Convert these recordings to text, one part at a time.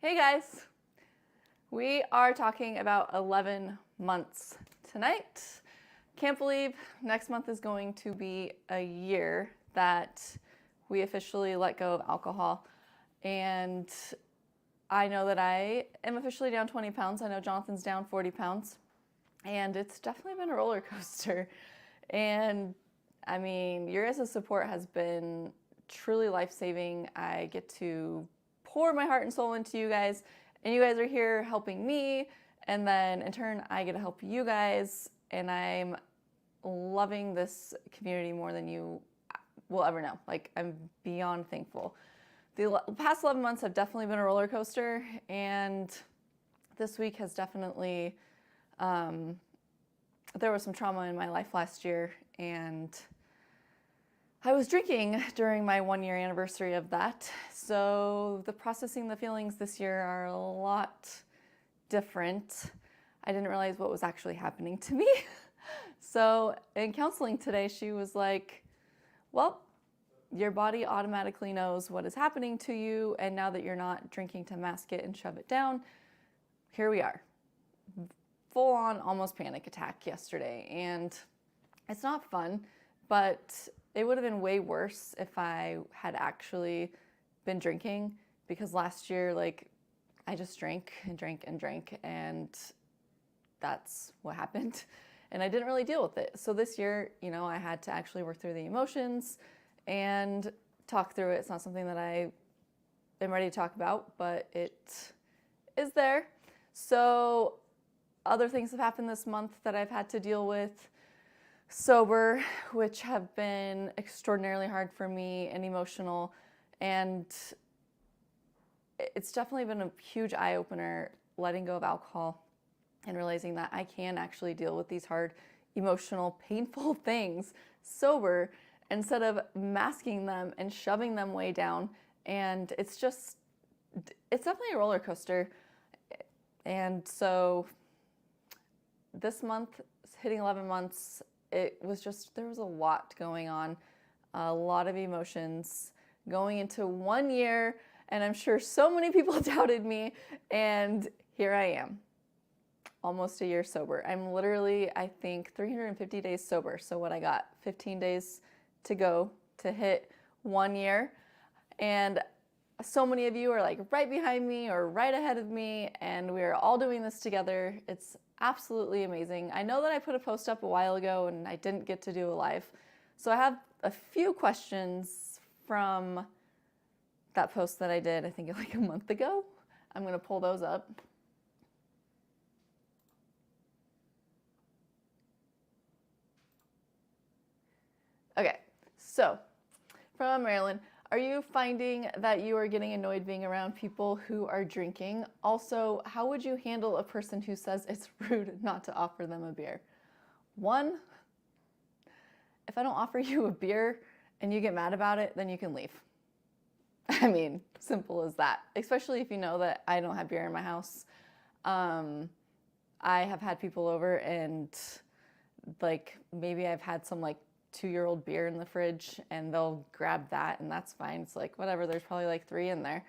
Hey guys, we are talking about 11 months tonight. Can't believe next month is going to be a year that we officially let go of alcohol. And I know that I am officially down 20 pounds. I know Jonathan's down 40 pounds. And it's definitely been a roller coaster. And I mean, your guys' support has been truly life-saving. I get to pour my heart and soul into you guys, and you guys are here helping me, and then in turn I get to help you guys, and I'm loving this community more than you will ever know. Like, I'm beyond thankful. The past 11 months have definitely been a roller coaster, and this week has definitely there was some trauma in my life last year, and I was drinking during my 1-year anniversary of that, so processing the feelings this year are a lot different. I didn't realize what was actually happening to me. So in counseling today, she was like, well, your body automatically knows what is happening to you, and now that you're not drinking to mask it and shove it down, here we are. Full on almost panic attack yesterday, and it's not fun, but it would have been way worse if I had actually been drinking, because last year, like, I just drank and drank and drank, and that's what happened. And I didn't really deal with it. So this year, you know, I had to actually work through the emotions and talk through it. It's not something that I am ready to talk about, but it is there. So other things have happened this month that I've had to deal with sober, which have been extraordinarily hard for me and emotional, and it's definitely been a huge eye-opener letting go of alcohol and realizing that I can actually deal with these hard, emotional, painful things sober instead of masking them and shoving them way down. And it's definitely a roller coaster. And so this month, hitting 11 months, it was just, there was a lot going on, a lot of emotions going into 1 year, and I'm sure so many people doubted me, and here I am, almost a year sober. I'm literally, I think, 350 days sober. So what I got, 15 days to go to hit 1 year, and so many of you are like right behind me or right ahead of me, and we're all doing this together. It's absolutely amazing. I know that I put a post up a while ago and I didn't get to do a live. So I have a few questions from that post that I did, I think like a month ago. I'm going to pull those up. Okay, so from Marilyn, are you finding that you are getting annoyed being around people who are drinking? Also, how would you handle a person who says it's rude not to offer them a beer? One, if I don't offer you a beer and you get mad about it, then you can leave. I mean, simple as that, especially if you know that I don't have beer in my house. I have had people over and like maybe I've had some like 2-year-old beer in the fridge and they'll grab that and that's fine. It's like, whatever, there's probably like 3 in there.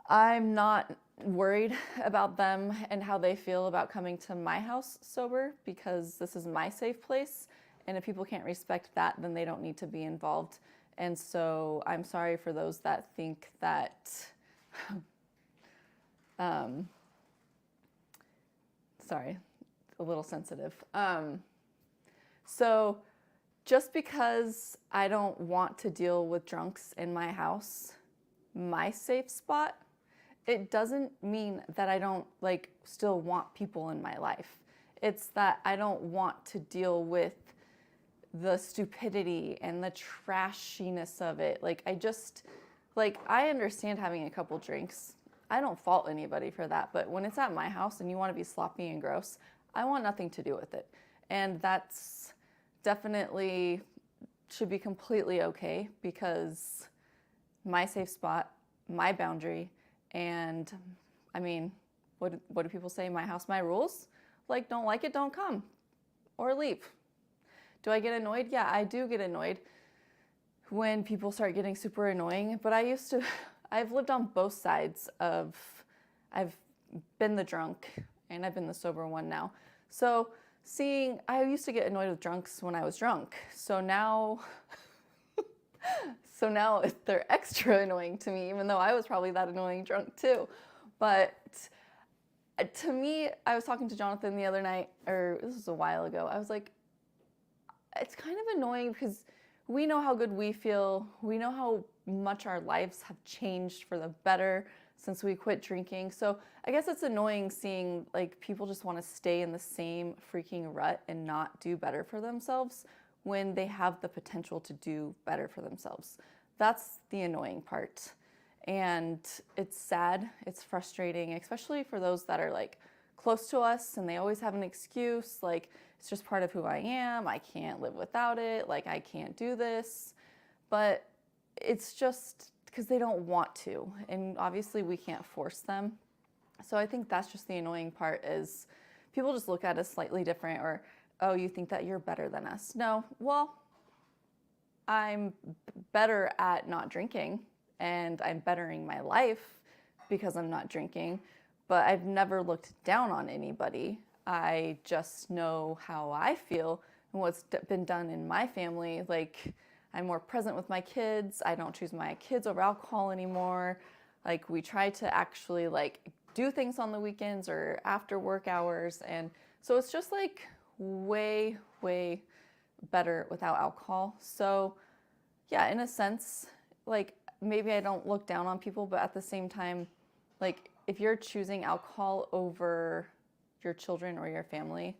I'm not worried about them and how they feel about coming to my house sober, because this is my safe place. And if people can't respect that, then they don't need to be involved. And so I'm sorry for those that think that, sorry, a little sensitive. So just because I don't want to deal with drunks in my house, my safe spot, it doesn't mean that I don't like still want people in my life. It's that I don't want to deal with the stupidity and the trashiness of it. Like I understand having a couple drinks. I don't fault anybody for that, but when it's at my house and you want to be sloppy and gross, I want nothing to do with it. And that's definitely should be completely okay, because my safe spot, my boundary, and I mean, what do people say? My house, my rules? Like, don't like it, don't come or leave. Do I get annoyed? Yeah, I do get annoyed when people start getting super annoying, but I I've lived on both sides of, I've been the drunk and I've been the sober one now. So I used to get annoyed with drunks when I was drunk. So now they're extra annoying to me, even though I was probably that annoying drunk too. But to me, I was talking to Jonathan the other night, or this was a while ago. I was like, it's kind of annoying because we know how good we feel. We know how much our lives have changed for the better since we quit drinking. So I guess it's annoying seeing like people just want to stay in the same freaking rut and not do better for themselves when they have the potential to do better for themselves. That's the annoying part. And it's sad, it's frustrating, especially for those that are like close to us and they always have an excuse, like it's just part of who I am, I can't live without it, like I can't do this. But it's just because they don't want to, and obviously we can't force them. So I think that's just the annoying part, is people just look at us slightly different, or, oh, you think that you're better than us. No, well, I'm better at not drinking and I'm bettering my life because I'm not drinking, but I've never looked down on anybody. I just know how I feel and what's been done in my family. Like, I'm more present with my kids. I don't choose my kids over alcohol anymore. Like, we try to actually like do things on the weekends or after work hours. And so it's just like way, way better without alcohol. So yeah, in a sense, like maybe I don't look down on people, but at the same time, like if you're choosing alcohol over your children or your family,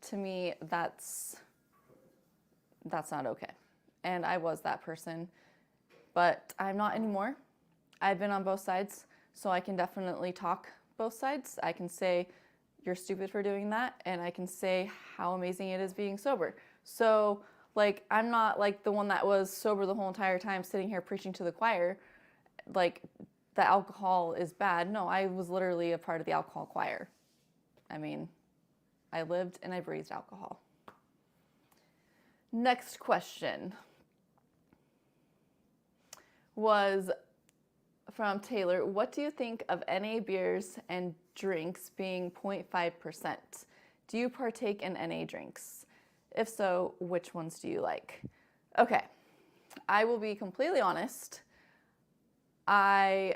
to me, that's not okay. And I was that person, but I'm not anymore. I've been on both sides, so I can definitely talk both sides. I can say, you're stupid for doing that, and I can say how amazing it is being sober. So, like, I'm not like the one that was sober the whole entire time sitting here preaching to the choir, like, the alcohol is bad. No, I was literally a part of the alcohol choir. I mean, I lived and I breathed alcohol. Next question was from Taylor. What do you think of NA beers and drinks being 0.5%? Do you partake in NA drinks? If so, which ones do you like? Okay, I will be completely honest. I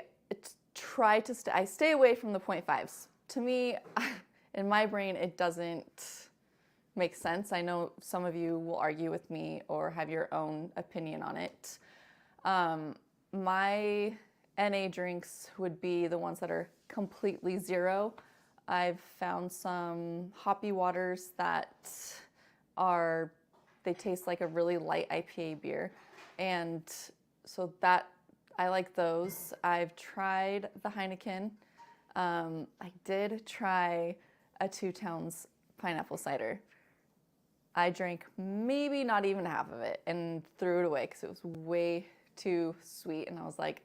stay away from the 0.5s. To me, in my brain, it doesn't make sense. I know some of you will argue with me or have your own opinion on it. My NA drinks would be the ones that are completely zero. I've found some hoppy waters that they taste like a really light IPA beer. And so I like those. I've tried the Heineken. I did try a 2 Towns pineapple cider. I drank maybe not even half of it and threw it away because it was way too sweet. And I was like,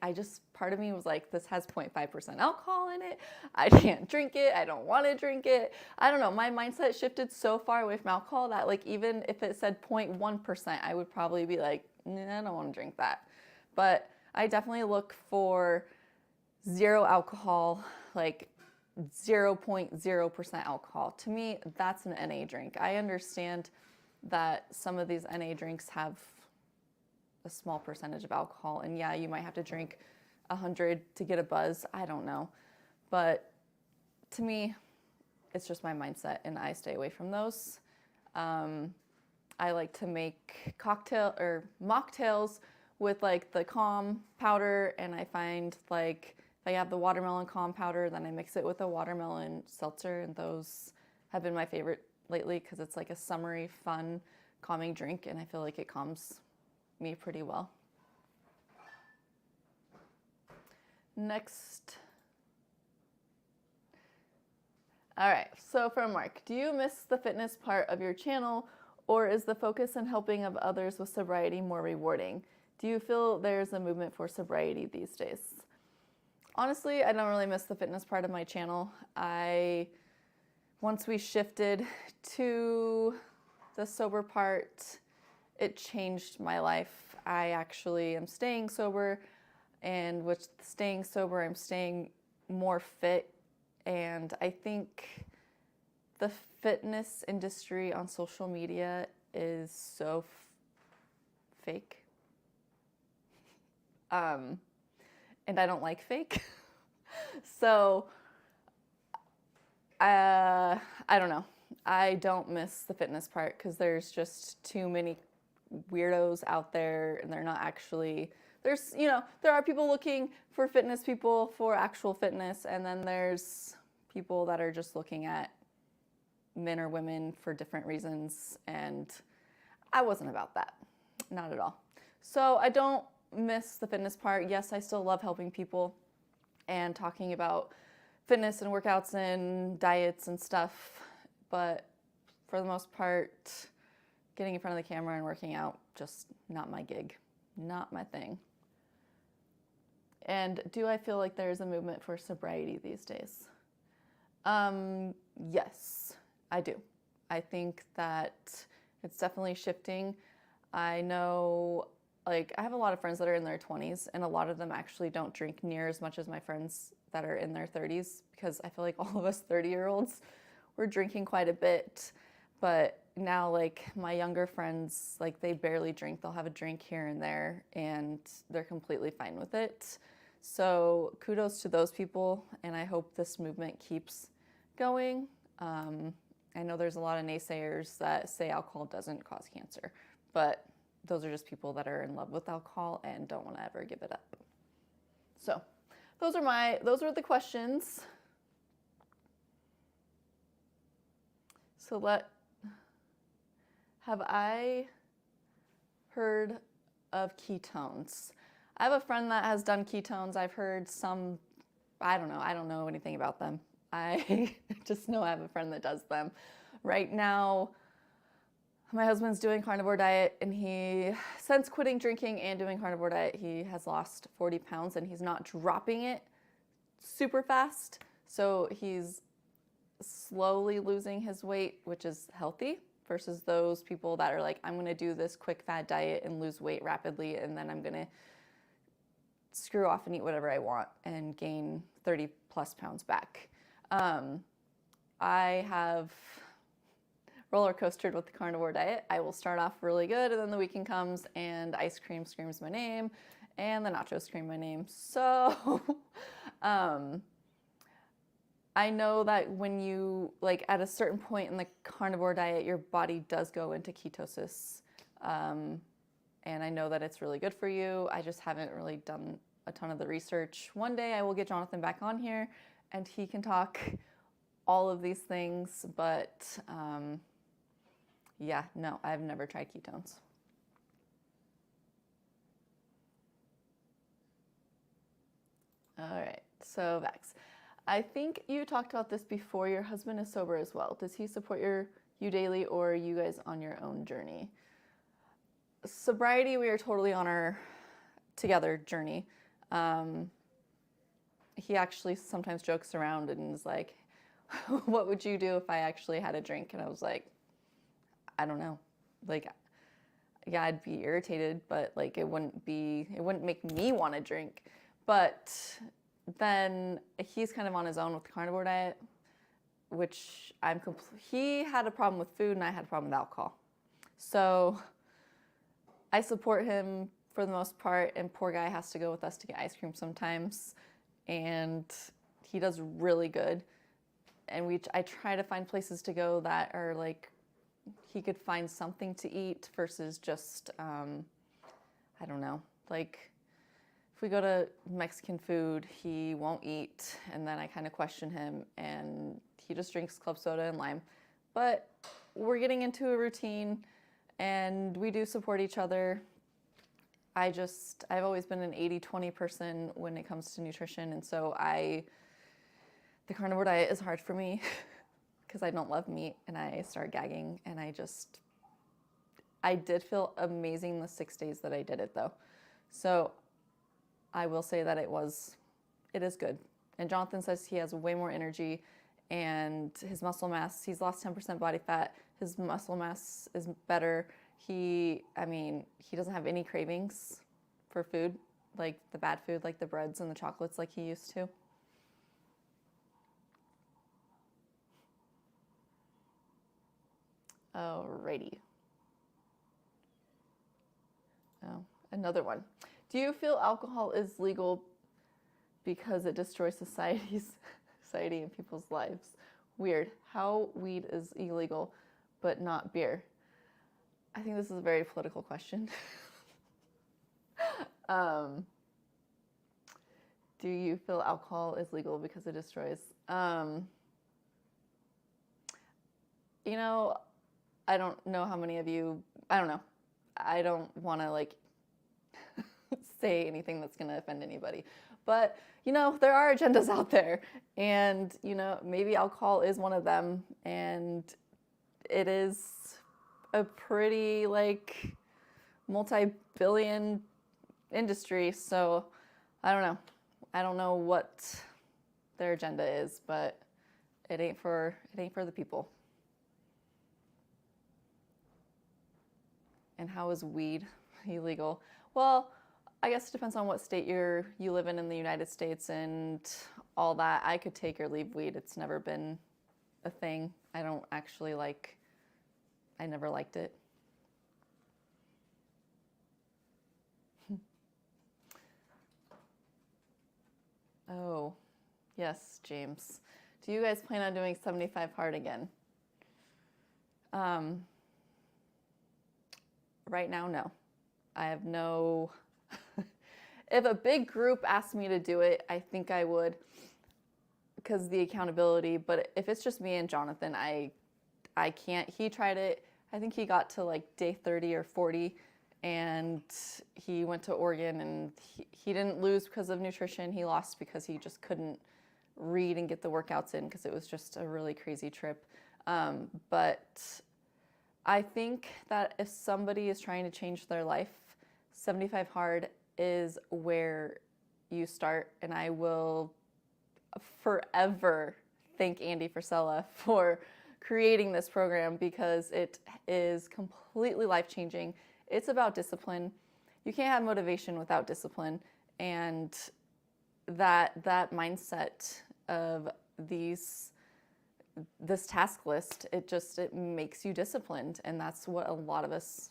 part of me was like, this has 0.5% alcohol in it. I can't drink it. I don't want to drink it. I don't know. My mindset shifted so far away from alcohol that like, even if it said 0.1%, I would probably be like, nah, I don't want to drink that. But I definitely look for zero alcohol, like 0.0% alcohol. To me, that's an NA drink. I understand that some of these NA drinks have a small percentage of alcohol, and yeah, you might have to drink 100 to get a buzz. I don't know. But to me, it's just my mindset, and I stay away from those. I like to make mocktails with like the calm powder, and I find like if I have the watermelon calm powder, then I mix it with a watermelon seltzer, and those have been my favorite lately because it's like a summery, fun, calming drink, and I feel like it calms me pretty well. Next. All right, so from Mark, do you miss the fitness part of your channel, or is the focus on helping of others with sobriety more rewarding? Do you feel there's a movement for sobriety these days? Honestly, I don't really miss the fitness part of my channel. Once we shifted to the sober part, it changed my life. I actually am staying sober, and with staying sober, I'm staying more fit. And I think the fitness industry on social media is so fake. And I don't like fake. So, I don't know. I don't miss the fitness part because there's just too many weirdos out there, and they're not actually, there's, there are people looking for fitness people for actual fitness, and then there's people that are just looking at men or women for different reasons, and I wasn't about that. Not at all. So I don't miss the fitness part. Yes, I still love helping people and talking about fitness and workouts and diets and stuff, but for the most part, getting in front of the camera and working out, just not my gig, not my thing. And do I feel like there's a movement for sobriety these days? Yes, I do. I think that it's definitely shifting. I know, I have a lot of friends that are in their 20s, and a lot of them actually don't drink near as much as my friends that are in their 30s, because I feel like all of us 30-year-olds, we're drinking quite a bit. But now, my younger friends, they barely drink. They'll have a drink here and there, and they're completely fine with it. So kudos to those people, and I hope this movement keeps going. I know there's a lot of naysayers that say alcohol doesn't cause cancer, but those are just people that are in love with alcohol and don't want to ever give it up. So those are the questions. So have I heard of ketones? I have a friend that has done ketones. I've heard some, I don't know anything about them. I just know I have a friend that does them. Right now, my husband's doing carnivore diet, and since quitting drinking and doing carnivore diet, he has lost 40 pounds, and he's not dropping it super fast. So he's slowly losing his weight, which is healthy, versus those people that are like, I'm going to do this quick fad diet and lose weight rapidly, and then I'm going to screw off and eat whatever I want and gain 30 plus pounds back. I have roller coastered with the carnivore diet. I will start off really good, and then the weekend comes and ice cream screams my name and the nachos scream my name. So I know that when you, at a certain point in the carnivore diet, your body does go into ketosis. And I know that it's really good for you. I just haven't really done a ton of the research. One day I will get Jonathan back on here, and he can talk all of these things, but yeah, no, I've never tried ketones. All right, so Vax, I think you talked about this before. Your husband is sober as well. Does he support you daily, or are you guys on your own journey? Sobriety, we are totally on our together journey. He actually sometimes jokes around and is like, what would you do if I actually had a drink? And I was like, I don't know. Yeah, I'd be irritated, but it wouldn't make me want to drink. But then he's kind of on his own with the carnivore diet, which he had a problem with food and I had a problem with alcohol. So I support him for the most part, and poor guy has to go with us to get ice cream sometimes, and he does really good. And I try to find places to go that are he could find something to eat versus just, I don't know, if we go to Mexican food, he won't eat, and then I kind of question him, and he just drinks club soda and lime. But we're getting into a routine, and we do support each other. I've always been an 80-20 person when it comes to nutrition, and so the carnivore diet is hard for me because I don't love meat, and I start gagging, and I did feel amazing the 6 days that I did it though. So I will say that it is good. And Jonathan says he has way more energy, and his muscle mass, he's lost 10% body fat. His muscle mass is better. He doesn't have any cravings for food. like the bad food, like the breads and the chocolates like he used to? Alrighty. Oh, another one. Do you feel alcohol is legal because it destroys society and people's lives? Weird. How weed is illegal, but not beer? I think this is a very political question. Do you feel alcohol is legal because it destroys? You know, I don't know how many of you, I don't know. I don't want to like say anything that's going to offend anybody. But, you know, there are agendas out there, and, you know, maybe alcohol is one of them, and it is a pretty like multi-billion industry. So I don't know. I don't know what their agenda is, but it ain't for the people. And how is weed illegal? Well, I guess it depends on what state you live in the United States and all that. I could take or leave weed. It's never been a thing. I don't actually I never liked it. Oh, yes, James. Do you guys plan on doing 75 hard again? Right now, no. I have no... If a big group asked me to do it, I think I would, because the accountability. But if it's just me and Jonathan, I can't. He tried it. I think he got to like day 30 or 40, and he went to Oregon, and he didn't lose because of nutrition. He lost because he just couldn't read and get the workouts in because it was just a really crazy trip. But I think that if somebody is trying to change their life, 75 hard is where you start, and I will forever thank Andy Frisella for creating this program because it is completely life-changing. It's about discipline. You can't have motivation without discipline, and that mindset of this task list, it makes you disciplined, and that's what a lot of us,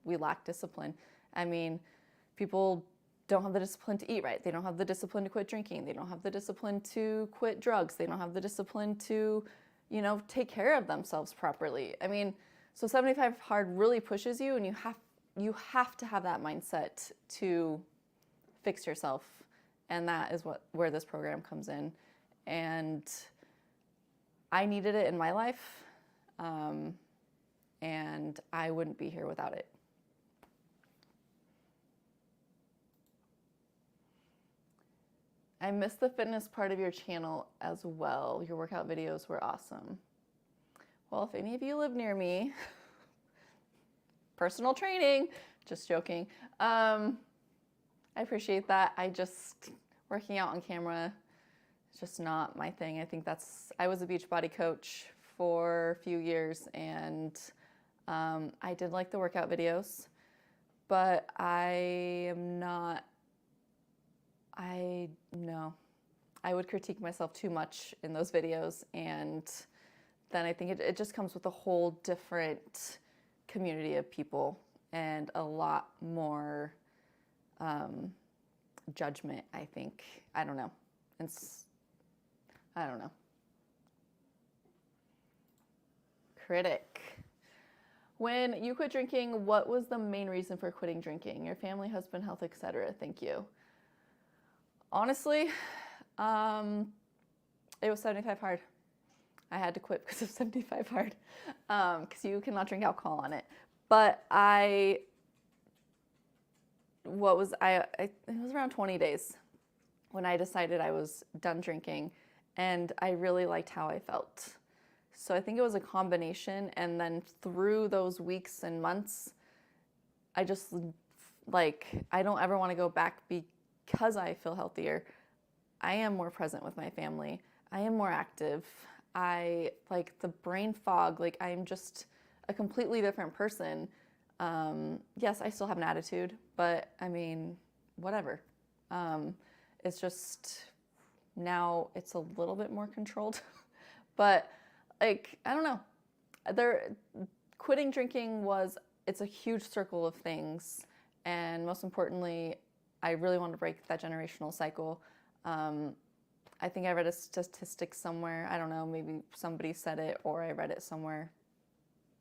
we lack discipline. I mean, people don't have the discipline to eat right. They don't have the discipline to quit drinking. They don't have the discipline to quit drugs. They don't have the discipline to, you know, take care of themselves properly. I mean, so 75 hard really pushes you, and you have to have that mindset to fix yourself, and that is where this program comes in. And I needed it in my life, and I wouldn't be here without it. I missed the fitness part of your channel as well. Your workout videos were awesome. Well, if any of you live near me, personal training, just joking. I appreciate that. Working out on camera, it's just not my thing. I was a Beachbody coach for a few years, and I did like the workout videos, but I would critique myself too much in those videos, and then I think it just comes with a whole different community of people and a lot more judgment, I think. I don't know. I don't know. Critic. When you quit drinking, what was the main reason for quitting drinking? Your family, husband, health, etc. Thank you. Honestly, it was 75 hard. I had to quit because of 75 hard, because you cannot drink alcohol on it. But it was around 20 days when I decided I was done drinking, and I really liked how I felt. So I think it was a combination, and then through those weeks and months, I just I don't ever want to go back because I feel healthier. I am more present with my family. I am more active. I like the brain fog. I'm just a completely different person. Yes, I still have an attitude, but I mean, whatever. It's just now it's a little bit more controlled. But like, I don't know. Quitting drinking it's a huge circle of things. And most importantly, I really want to break that generational cycle. I think I read a statistic somewhere. I don't know, maybe somebody said it or I read it somewhere.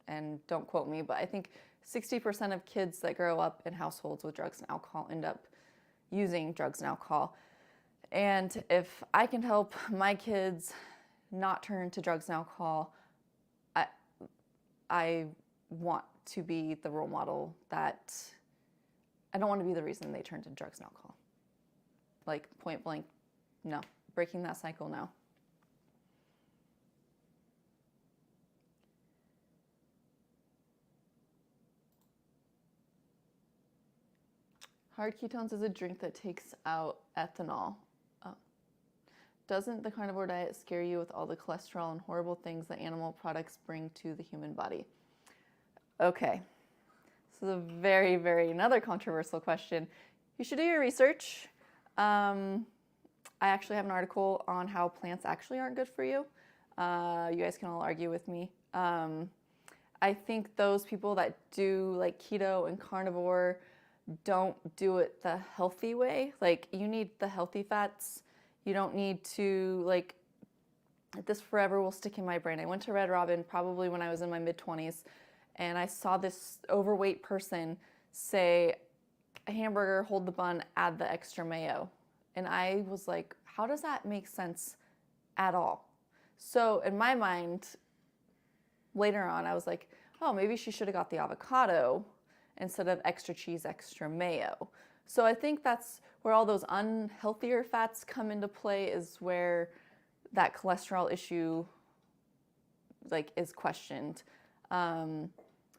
And don't quote me, but I think 60% of kids that grow up in households with drugs and alcohol end up using drugs and alcohol. And if I can help my kids not turn to drugs and alcohol, I want to be the role model that I don't want to be the reason they turn to drugs and alcohol. Like, point blank, no. Breaking that cycle, no. Hard ketones is a drink that takes out ethanol. Doesn't the carnivore diet scare you with all the cholesterol and horrible things that animal products bring to the human body? Okay, this is a very, very another controversial question. You should do your research. I actually have an article on how plants actually aren't good for you. You guys can all argue with me. I think those people that do like keto and carnivore don't do it the healthy way. Like, you need the healthy fats. You don't need to, like, this forever will stick in my brain. I went to Red Robin probably when I was in my mid-20s, and I saw this overweight person say, a hamburger, hold the bun, add the extra mayo. And I was like, how does that make sense at all? So in my mind, later on, I was like, oh, maybe she should have got the avocado instead of extra cheese, extra mayo. So I think that's where all those unhealthier fats come into play, is where that cholesterol issue is questioned. I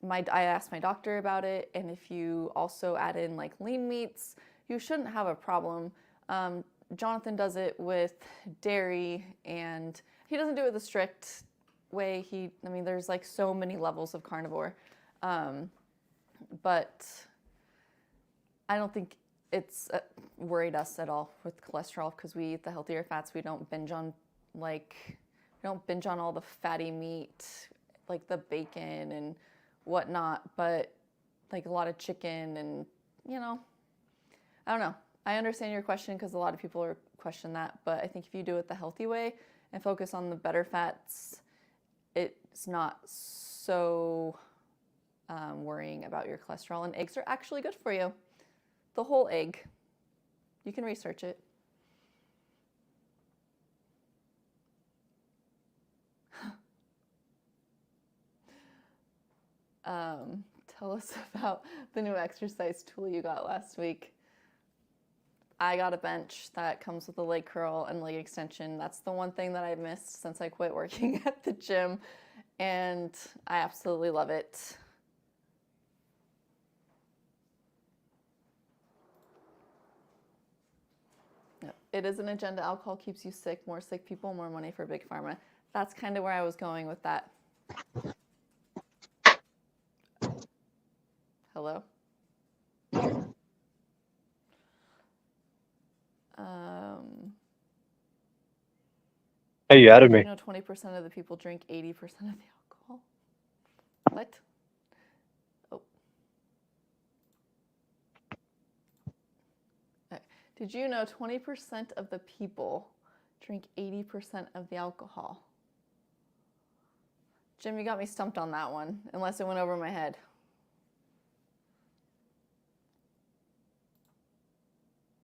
asked my doctor about it, and if you also add in like lean meats, you shouldn't have a problem. Jonathan does it with dairy, and he doesn't do it the strict way. There's like so many levels of carnivore. But I don't think it's worried us at all with cholesterol, because we eat the healthier fats. We don't binge on all the fatty meat, like the bacon and whatnot, but like a lot of chicken and, I don't know. I understand your question, because a lot of people question that, but I think if you do it the healthy way and focus on the better fats, it's not so worrying about your cholesterol. And eggs are actually good for you. The whole egg. You can research it. Tell us about the new exercise tool you got last week. I got a bench that comes with a leg curl and leg extension. That's the one thing that I've missed since I quit working at the gym, and I absolutely love it. It is an agenda. Alcohol keeps you sick. More sick people, more money for Big Pharma. That's kind of where I was going with that. Hello? Hey, you added me. 20% of the people drink 80% of the alcohol. What? Oh. Okay. Did you know 20% of the people drink 80% of the alcohol? Jim, you got me stumped on that one, unless it went over my head.